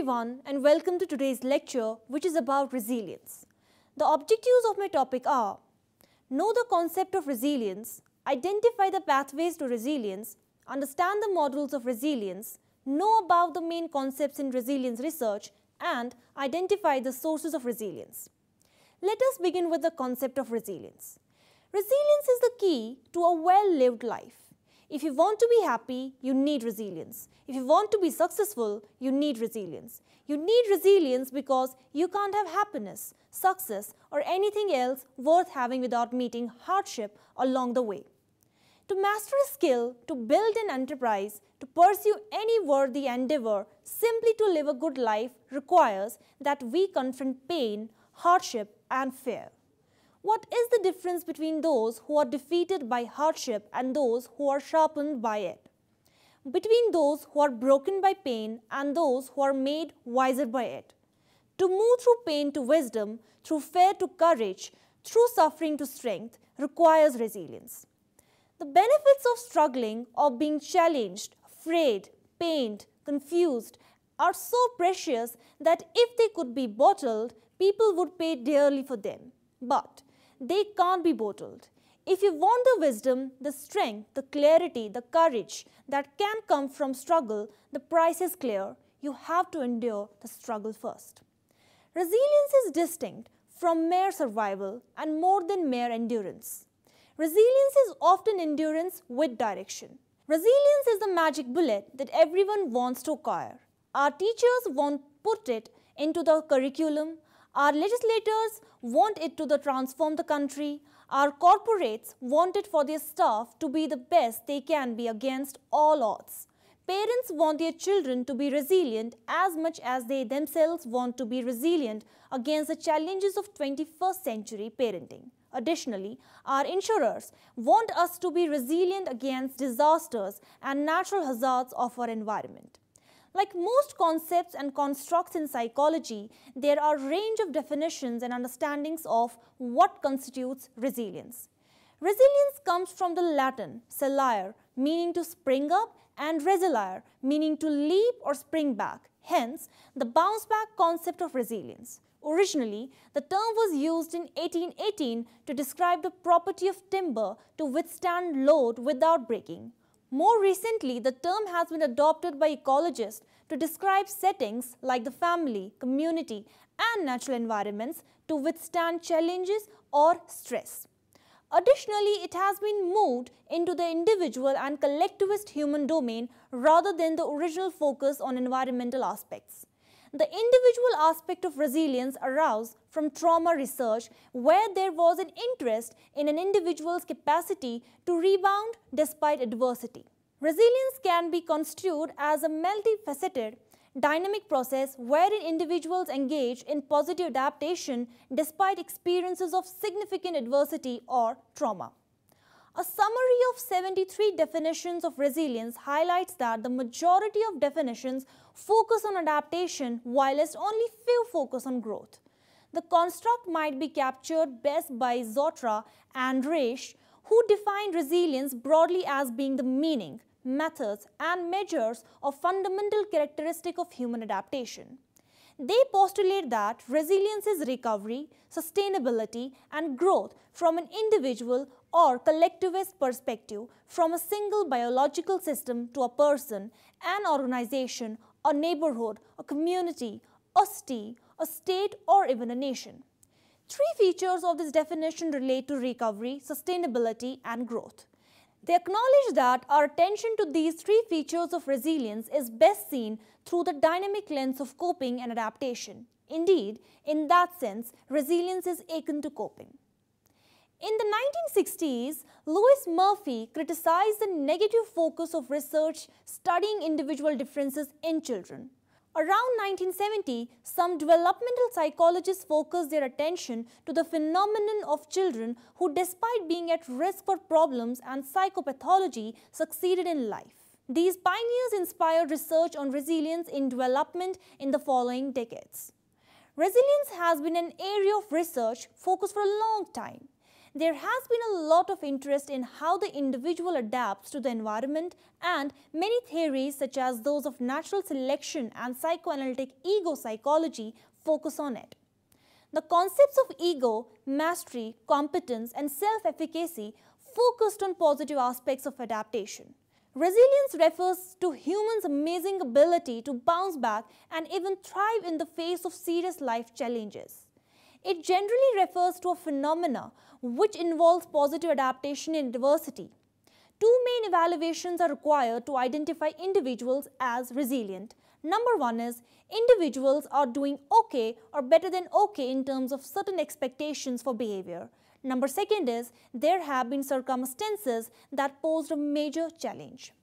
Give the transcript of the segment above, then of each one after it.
everyone and welcome to today's lecture which is about resilience. The objectives of my topic are: know the concept of resilience, identify the pathways to resilience, understand the models of resilience, know about the main concepts in resilience research, and identify the sources of resilience. Let us begin with the concept of resilience. Resilience is the key to a well-lived life. If you want to be happy, you need resilience. If you want to be successful, you need resilience. You need resilience because you can't have happiness, success, or anything else worth having without meeting hardship along the way. To master a skill, to build an enterprise, to pursue any worthy endeavor, simply to live a good life requires that we confront pain, hardship, and fear. What is the difference between those who are defeated by hardship and those who are sharpened by it? Between those who are broken by pain and those who are made wiser by it? To move through pain to wisdom, through fear to courage, through suffering to strength requires resilience. The benefits of struggling or being challenged, afraid, pained, confused are so precious that if they could be bottled, people would pay dearly for them. But they can't be bottled. If you want the wisdom, the strength, the clarity, the courage that can come from struggle, the price is clear. You have to endure the struggle first. Resilience is distinct from mere survival and more than mere endurance. Resilience is often endurance with direction. Resilience is the magic bullet that everyone wants to acquire. Our teachers won't put it into the curriculum. Our legislators want it to transform the country. Our corporates want it for their staff to be the best they can be against all odds. Parents want their children to be resilient as much as they themselves want to be resilient against the challenges of 21st century parenting. Additionally, our insurers want us to be resilient against disasters and natural hazards of our environment. Like most concepts and constructs in psychology, there are a range of definitions and understandings of what constitutes resilience. Resilience comes from the Latin salire, meaning to spring up, and resilire, meaning to leap or spring back. Hence, the bounce back concept of resilience. Originally, the term was used in 1818 to describe the property of timber to withstand load without breaking. More recently, the term has been adopted by ecologists to describe settings like the family, community, and natural environments to withstand challenges or stress. Additionally, it has been moved into the individual and collectivist human domain rather than the original focus on environmental aspects. The individual aspect of resilience arose from trauma research, where there was an interest in an individual's capacity to rebound despite adversity. Resilience can be construed as a multifaceted, dynamic process wherein individuals engage in positive adaptation despite experiences of significant adversity or trauma. A summary of 73 definitions of resilience highlights that the majority of definitions focus on adaptation, whilst only few focus on growth. The construct might be captured best by Zotra and Reich, who defined resilience broadly as being the meaning, methods, and measures of fundamental characteristic of human adaptation. They postulate that resilience is recovery, sustainability, and growth from an individual or collectivist perspective from a single biological system to a person, an organization, a neighborhood, a community, a city, a state, or even a nation. Three features of this definition relate to recovery, sustainability, and growth. They acknowledge that our attention to these three features of resilience is best seen through the dynamic lens of coping and adaptation. Indeed, in that sense, resilience is akin to coping. In the 1960s, Louis Murphy criticized the negative focus of research studying individual differences in children. Around 1970, some developmental psychologists focused their attention to the phenomenon of children who, despite being at risk for problems and psychopathology, succeeded in life. These pioneers inspired research on resilience in development in the following decades. Resilience has been an area of research focused for a long time. there has been a lot of interest in how the individual adapts to the environment, and many theories such as those of natural selection and psychoanalytic ego psychology focus on it. The concepts of ego, mastery, competence, and self-efficacy focused on positive aspects of adaptation. Resilience refers to humans' amazing ability to bounce back and even thrive in the face of serious life challenges. It generally refers to a phenomena which involves positive adaptation in adversity. Two main evaluations are required to identify individuals as resilient. Number one is, individuals are doing okay or better than okay in terms of certain expectations for behavior. Number second is, there have been circumstances that posed a major challenge.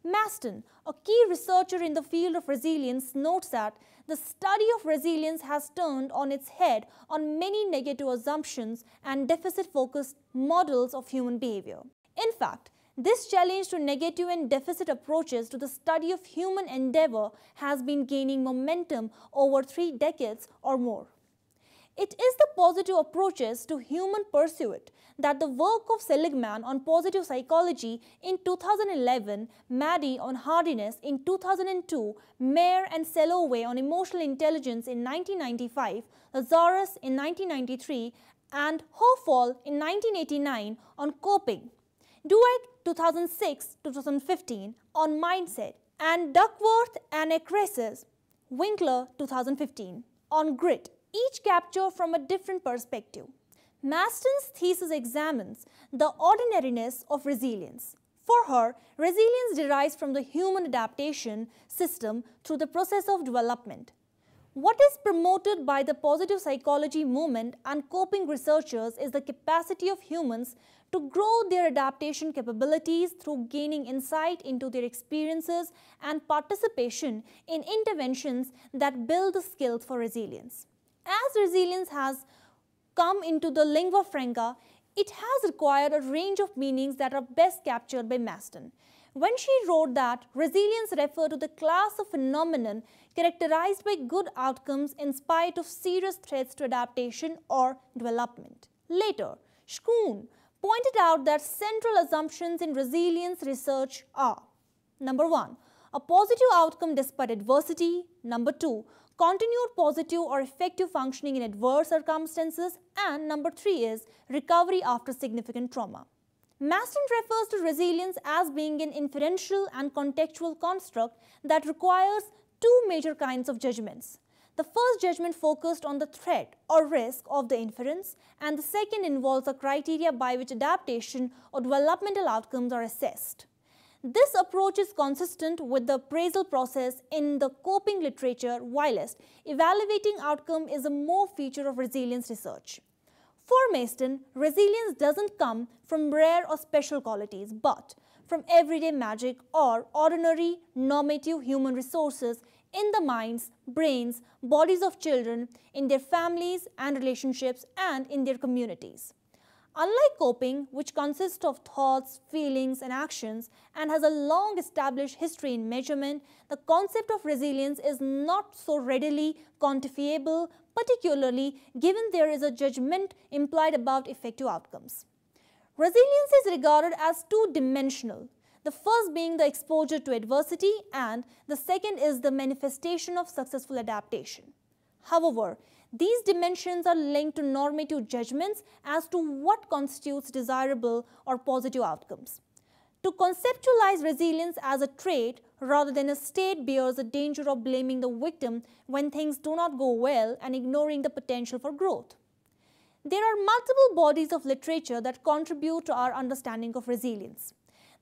Maston, a key researcher in the field of resilience, notes that the study of resilience has turned on its head on many negative assumptions and deficit-focused models of human behavior. In fact, this challenge to negative and deficit approaches to the study of human endeavor has been gaining momentum over 3 decades or more. It is the positive approaches to human pursuit that the work of Seligman on positive psychology in 2011, Maddy on hardiness in 2002, Mayer and Selloway on emotional intelligence in 1995, Lazarus in 1993, and Hofall in 1989 on coping, Dweck 2006-2015 on mindset, and Duckworth and Ekresis, Winkler 2015 on grit, each captured from a different perspective. Maston's thesis examines the ordinariness of resilience. For her, resilience derives from the human adaptation system through the process of development. What is promoted by the positive psychology movement and coping researchers is the capacity of humans to grow their adaptation capabilities through gaining insight into their experiences and participation in interventions that build the skills for resilience. As resilience has come into the lingua franca, it has required a range of meanings that are best captured by Maston. When she wrote that resilience referred to the class of phenomenon characterized by good outcomes in spite of serious threats to adaptation or development. Later, Schoon pointed out that central assumptions in resilience research are: number 1, a positive outcome despite adversity; number 2, continued positive or effective functioning in adverse circumstances; and number 3 is recovery after significant trauma. Maston refers to resilience as being an inferential and contextual construct that requires 2 major kinds of judgments. The first judgment focused on the threat or risk of the inference, and the second involves a criteria by which adaptation or developmental outcomes are assessed. This approach is consistent with the appraisal process in the coping literature, whilst evaluating outcome is a more feature of resilience research. For Maston, resilience doesn't come from rare or special qualities, but from everyday magic or ordinary normative human resources in the minds, brains, bodies of children, in their families and relationships, and in their communities. Unlike coping, which consists of thoughts, feelings, and actions, and has a long established history in measurement, the concept of resilience is not so readily quantifiable, particularly given there is a judgment implied about effective outcomes. Resilience is regarded as two-dimensional, the first being the exposure to adversity, and the second is the manifestation of successful adaptation. However, these dimensions are linked to normative judgments as to what constitutes desirable or positive outcomes. To conceptualize resilience as a trait rather than a state bears the danger of blaming the victim when things do not go well and ignoring the potential for growth. There are multiple bodies of literature that contribute to our understanding of resilience.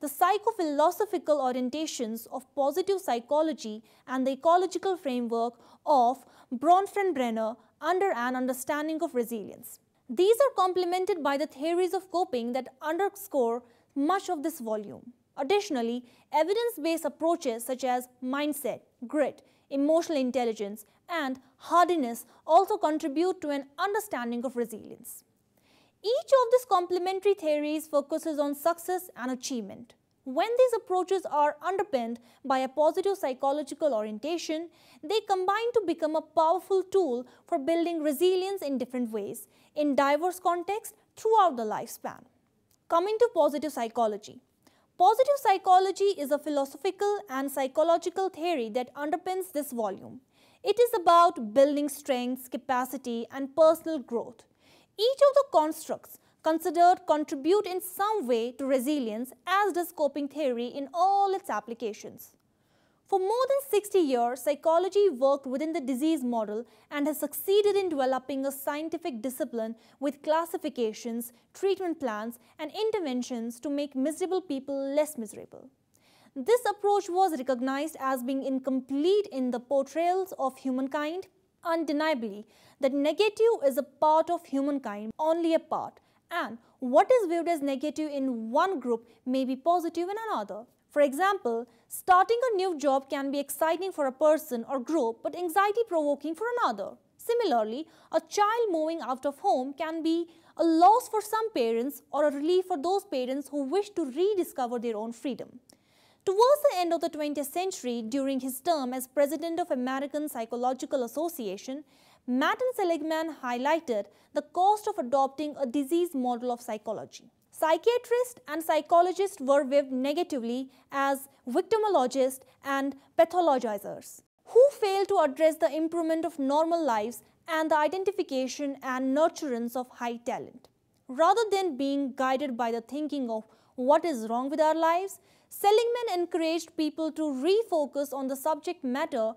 The psychophilosophical orientations of positive psychology and the ecological framework of Bronfenbrenner under an understanding of resilience. These are complemented by the theories of coping that underscore much of this volume. Additionally, evidence-based approaches such as mindset, grit, emotional intelligence, and hardiness also contribute to an understanding of resilience. Each of these complementary theories focuses on success and achievement. When these approaches are underpinned by a positive psychological orientation, they combine to become a powerful tool for building resilience in different ways, in diverse contexts throughout the lifespan. Coming to positive psychology. Positive psychology is a philosophical and psychological theory that underpins this volume. It is about building strengths, capacity, and personal growth. Each of the constructs considered contribute in some way to resilience, as does coping theory in all its applications. For more than 60 years, psychology worked within the disease model and has succeeded in developing a scientific discipline with classifications, treatment plans, and interventions to make miserable people less miserable. This approach was recognized as being incomplete in the portrayals of humankind. Undeniably, that negative is a part of humankind, only a part, and what is viewed as negative in one group may be positive in another. For example, starting a new job can be exciting for a person or group but anxiety-provoking for another. Similarly, a child moving out of home can be a loss for some parents or a relief for those parents who wish to rediscover their own freedom. Towards the end of the 20th century, during his term as president of American Psychological Association, Martin Seligman highlighted the cost of adopting a disease model of psychology. Psychiatrists and psychologists were viewed negatively as victimologists and pathologizers, who failed to address the improvement of normal lives and the identification and nurturance of high talent. Rather than being guided by the thinking of what is wrong with our lives, Seligman encouraged people to refocus on the subject matter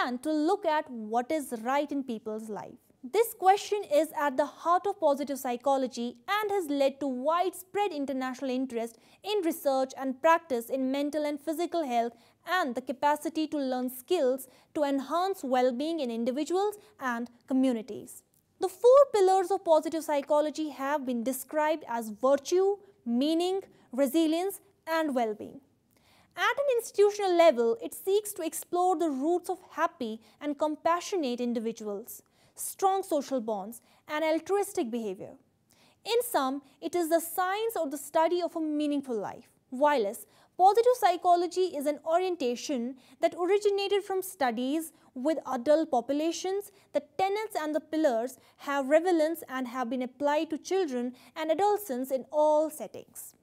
and to look at what is right in people's life. This question is at the heart of positive psychology and has led to widespread international interest in research and practice in mental and physical health and the capacity to learn skills to enhance well-being in individuals and communities. The four pillars of positive psychology have been described as virtue, meaning, resilience, and well-being. At an institutional level, it seeks to explore the roots of happy and compassionate individuals, strong social bonds, and altruistic behavior. In sum, it is the science or the study of a meaningful life. Whilst positive psychology is an orientation that originated from studies with adult populations, the tenets and the pillars have relevance and have been applied to children and adolescents in all settings.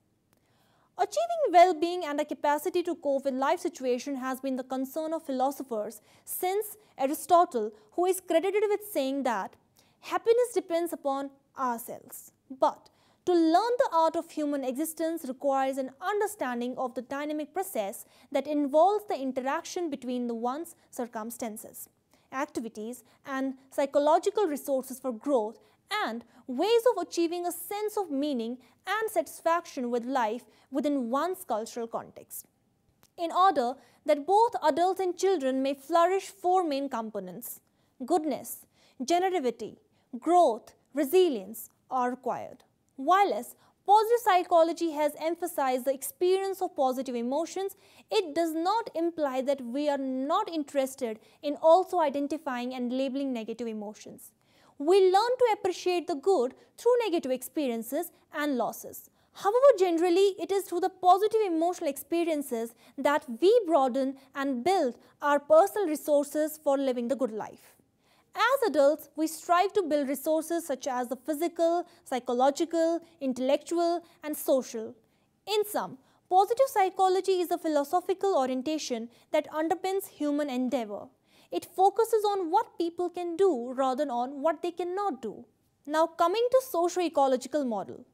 Achieving well-being and a capacity to cope with life situation has been the concern of philosophers since Aristotle, who is credited with saying that happiness depends upon ourselves. But to learn the art of human existence requires an understanding of the dynamic process that involves the interaction between the one's circumstances, activities, and psychological resources for growth and ways of achieving a sense of meaning and satisfaction with life within one's cultural context. In order that both adults and children may flourish, four main components, goodness, generativity, growth, resilience, are required. Whilst positive psychology has emphasized the experience of positive emotions, it does not imply that we are not interested in also identifying and labeling negative emotions. We learn to appreciate the good through negative experiences and losses. However, generally, it is through the positive emotional experiences that we broaden and build our personal resources for living the good life. As adults, we strive to build resources such as the physical, psychological, intellectual, and social. In sum, positive psychology is a philosophical orientation that underpins human endeavor. It focuses on what people can do rather than on what they cannot do. Now coming to socio-ecological model.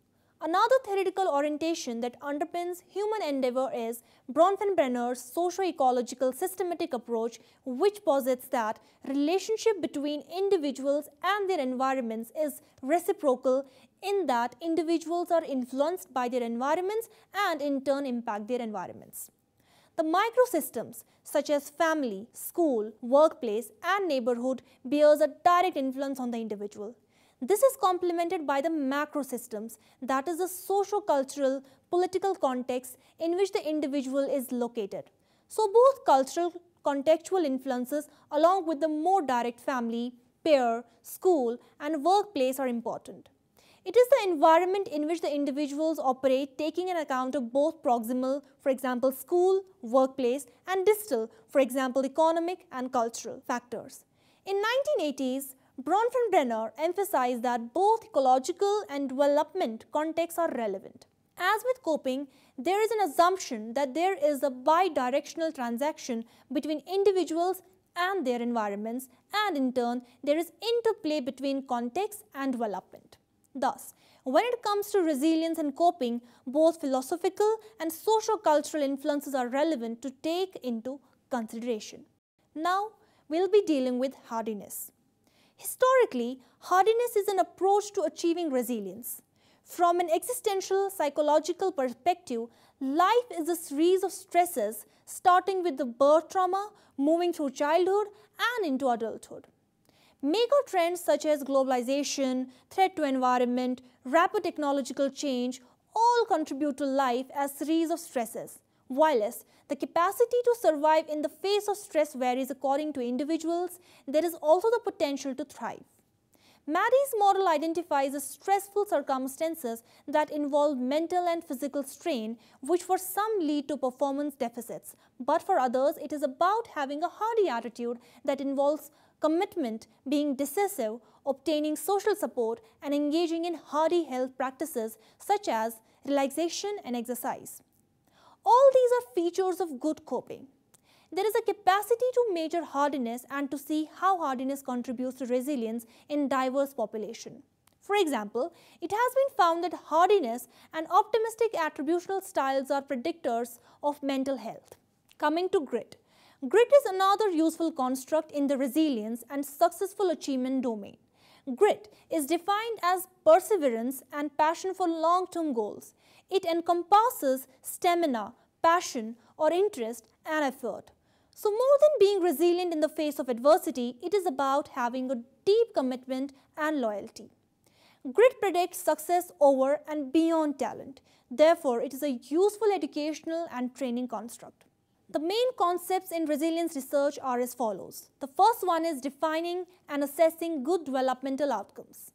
Another theoretical orientation that underpins human endeavor is Bronfenbrenner's socio-ecological systematic approach, which posits that relationship between individuals and their environments is reciprocal in that individuals are influenced by their environments and in turn impact their environments. The microsystems such as family, school, workplace, and neighborhood bears a direct influence on the individual. This is complemented by the macrosystems, that is the socio-cultural, political context in which the individual is located. So both cultural, contextual influences along with the more direct family, peer, school, and workplace are important. It is the environment in which the individuals operate, taking an account of both proximal, for example, school, workplace, and distal, for example, economic and cultural factors. In 1980s, Bronfenbrenner emphasized that both ecological and development contexts are relevant. As with coping, there is an assumption that there is a bidirectional transaction between individuals and their environments, and in turn, there is interplay between context and development. Thus, when it comes to resilience and coping, both philosophical and socio-cultural influences are relevant to take into consideration. Now, we'll be dealing with hardiness. Historically, hardiness is an approach to achieving resilience. From an existential psychological perspective, life is a series of stresses starting with the birth trauma, moving through childhood and into adulthood. Mega trends such as globalization, threat to environment, rapid technological change all contribute to life as series of stresses. Whilst the capacity to survive in the face of stress varies according to individuals, there is also the potential to thrive. Maddie's model identifies the stressful circumstances that involve mental and physical strain, which for some lead to performance deficits, but for others it is about having a hardy attitude that involves commitment, being decisive, obtaining social support, and engaging in hardy health practices such as relaxation and exercise. All these are features of good coping. There is a capacity to measure hardiness and to see how hardiness contributes to resilience in diverse population. For example, it has been found that hardiness and optimistic attributional styles are predictors of mental health. Coming to grit. Grit is another useful construct in the resilience and successful achievement domain. Grit is defined as perseverance and passion for long-term goals. It encompasses stamina, passion or interest and effort. So more than being resilient in the face of adversity, it is about having a deep commitment and loyalty. Grit predicts success over and beyond talent. Therefore, it is a useful educational and training construct. The main concepts in resilience research are as follows. The first one is defining and assessing good developmental outcomes.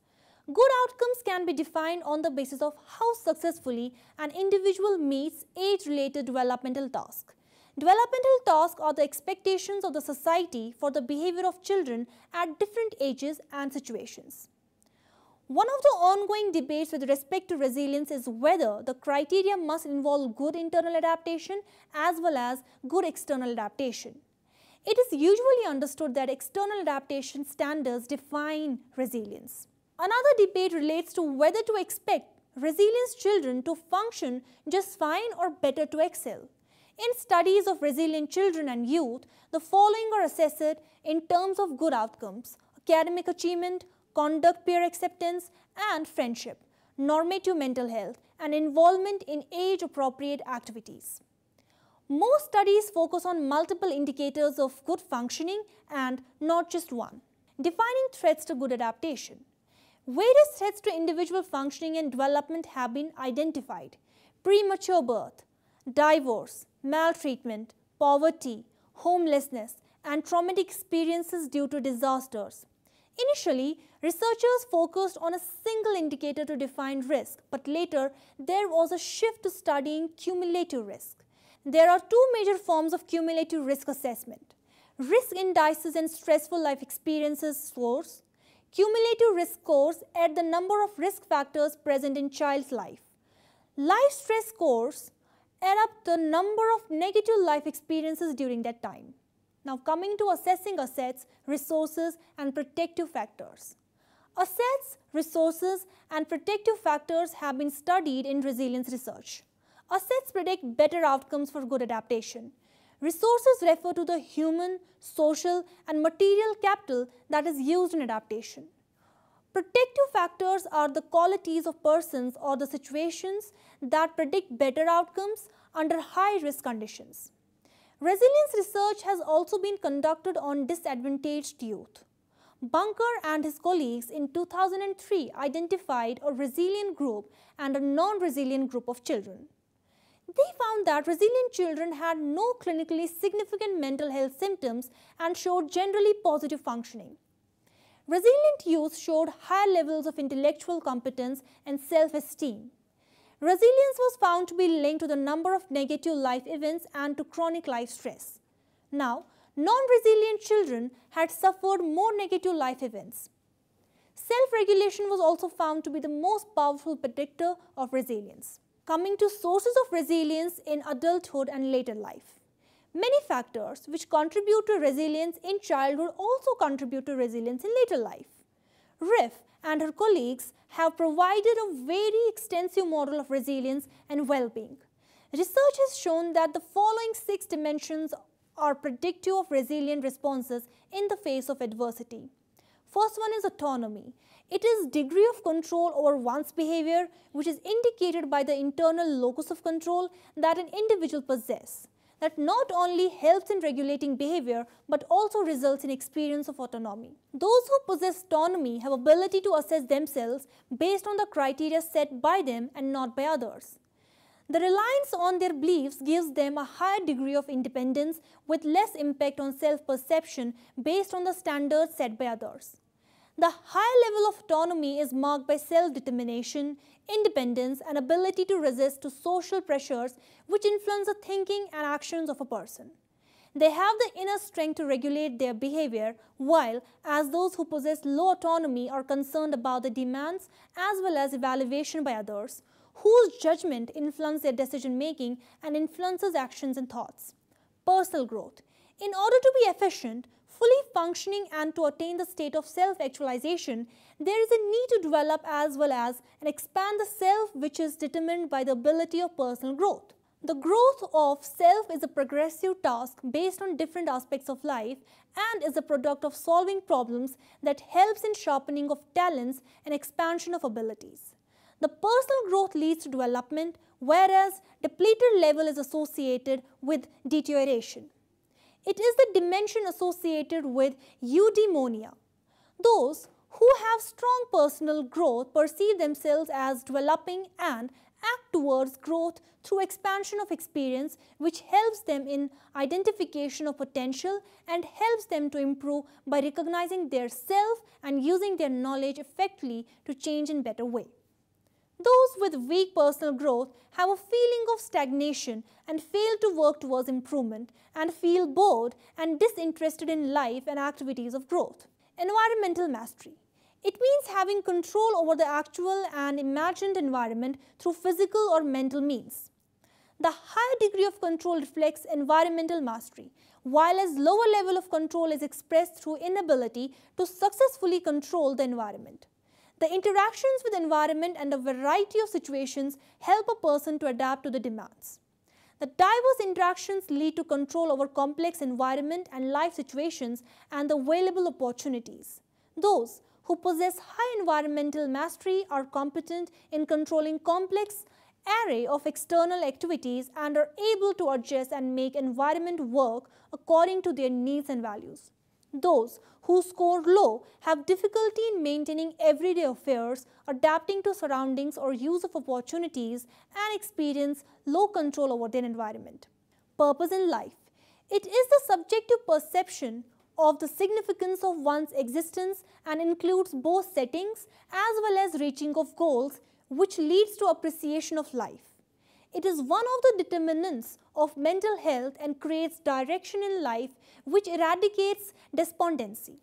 Good outcomes can be defined on the basis of how successfully an individual meets age-related developmental tasks. Developmental tasks are the expectations of the society for the behavior of children at different ages and situations. One of the ongoing debates with respect to resilience is whether the criteria must involve good internal adaptation as well as good external adaptation. It is usually understood that external adaptation standards define resilience. Another debate relates to whether to expect resilient children to function just fine or better to excel. In studies of resilient children and youth, the following are assessed in terms of good outcomes: academic achievement, conduct, peer acceptance, and friendship, normative mental health, and involvement in age-appropriate activities. Most studies focus on multiple indicators of good functioning and not just one. Defining threats to good adaptation. Various threats to individual functioning and development have been identified: premature birth, divorce, maltreatment, poverty, homelessness, and traumatic experiences due to disasters. Initially, researchers focused on a single indicator to define risk, but later there was a shift to studying cumulative risk. There are two major forms of cumulative risk assessment: risk indices and stressful life experiences scores. Cumulative risk scores add the number of risk factors present in child's life. Life stress scores add up the number of negative life experiences during that time. Now coming to assessing assets, resources, and protective factors. Assets, resources, and protective factors have been studied in resilience research. Assets predict better outcomes for good adaptation. Resources refer to the human, social, and material capital that is used in adaptation. Protective factors are the qualities of persons or the situations that predict better outcomes under high-risk conditions. Resilience research has also been conducted on disadvantaged youth. Bunker and his colleagues in 2003 identified a resilient group and a non-resilient group of children. They found that resilient children had no clinically significant mental health symptoms and showed generally positive functioning. Resilient youth showed higher levels of intellectual competence and self-esteem. Resilience was found to be linked to the number of negative life events and to chronic life stress. Now, non-resilient children had suffered more negative life events. Self-regulation was also found to be the most powerful predictor of resilience. Coming to sources of resilience in adulthood and later life. Many factors which contribute to resilience in childhood also contribute to resilience in later life. Riff and her colleagues have provided a very extensive model of resilience and well-being. Research has shown that the following 6 dimensions are predictive of resilient responses in the face of adversity. First one is autonomy. It is degree of control over one's behavior, which is indicated by the internal locus of control that an individual possesses, that not only helps in regulating behavior but also results in experience of autonomy. Those who possess autonomy have ability to assess themselves based on the criteria set by them and not by others. The reliance on their beliefs gives them a higher degree of independence with less impact on self-perception based on the standards set by others. The high level of autonomy is marked by self-determination, independence, and ability to resist to social pressures which influence the thinking and actions of a person. They have the inner strength to regulate their behavior, while as those who possess low autonomy are concerned about the demands as well as evaluation by others, whose judgment influences their decision-making and influences actions and thoughts. Personal growth. In order to be efficient, fully functioning and to attain the state of self-actualization, there is a need to develop as well as and expand the self, which is determined by the ability of personal growth. The growth of self is a progressive task based on different aspects of life and is a product of solving problems that helps in sharpening of talents and expansion of abilities. The personal growth leads to development, whereas depleted level is associated with deterioration. It is the dimension associated with eudaimonia. Those who have strong personal growth perceive themselves as developing and act towards growth through expansion of experience, which helps them in identification of potential and helps them to improve by recognizing their self and using their knowledge effectively to change in better way. Those with weak personal growth have a feeling of stagnation and fail to work towards improvement and feel bored and disinterested in life and activities of growth. Environmental mastery. It means having control over the actual and imagined environment through physical or mental means. The higher degree of control reflects environmental mastery, while as lower level of control is expressed through inability to successfully control the environment. The interactions with environment and a variety of situations help a person to adapt to the demands. The diverse interactions lead to control over complex environment and life situations and the available opportunities. Those who possess high environmental mastery are competent in controlling complex array of external activities and are able to adjust and make environment work according to their needs and values. Those who score low have difficulty in maintaining everyday affairs, adapting to surroundings or use of opportunities, and experience low control over their environment. Purpose in life. It is the subjective perception of the significance of one's existence and includes both settings as well as reaching of goals, which leads to appreciation of life. It is one of the determinants of mental health and creates direction in life which eradicates despondency.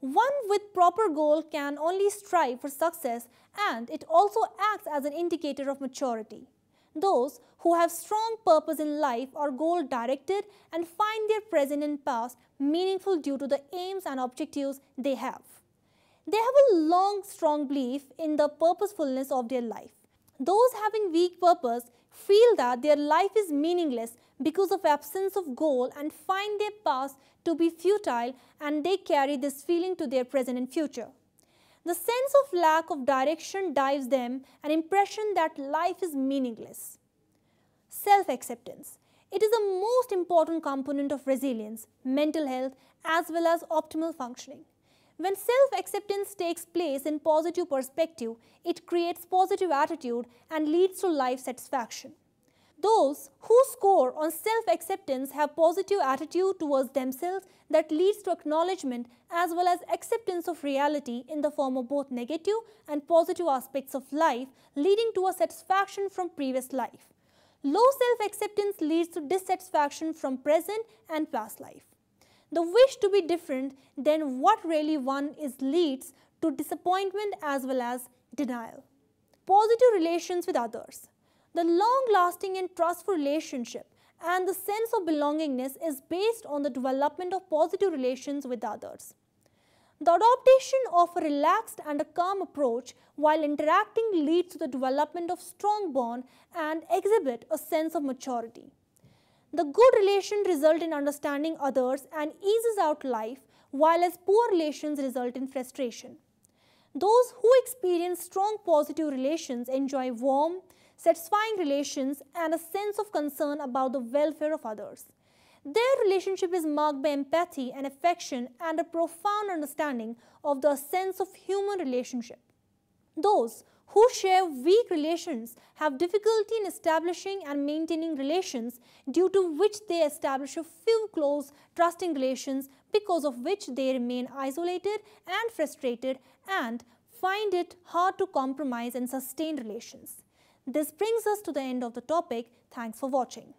One with proper goal can only strive for success, and it also acts as an indicator of maturity. Those who have strong purpose in life are goal directed and find their present and past meaningful due to the aims and objectives they have. They have a long, strong belief in the purposefulness of their life. Those having weak purpose feel that their life is meaningless because of absence of goal and find their past to be futile, and they carry this feeling to their present and future. The sense of lack of direction drives them an impression that life is meaningless. Self-acceptance. It is the most important component of resilience, mental health, as well as optimal functioning. When self-acceptance takes place in positive perspective, it creates positive attitude and leads to life satisfaction. Those who score on self-acceptance have positive attitude towards themselves that leads to acknowledgement as well as acceptance of reality in the form of both negative and positive aspects of life, leading to a satisfaction from previous life. Low self-acceptance leads to dissatisfaction from present and past life. The wish to be different than what really one is leads to disappointment as well as denial. Positive relations with others. The long-lasting and trustful relationship and the sense of belongingness is based on the development of positive relations with others. The adoption of a relaxed and a calm approach while interacting leads to the development of strong bond and exhibit a sense of maturity. The good relation result in understanding others and eases out life, while as poor relations result in frustration. Those who experience strong positive relations enjoy warm, satisfying relations and a sense of concern about the welfare of others. Their relationship is marked by empathy and affection and a profound understanding of the sense of human relationship. Those who share weak relations have difficulty in establishing and maintaining relations, due to which they establish a few close, trusting relations, because of which they remain isolated and frustrated and find it hard to compromise and sustain relations. This brings us to the end of the topic. Thanks for watching.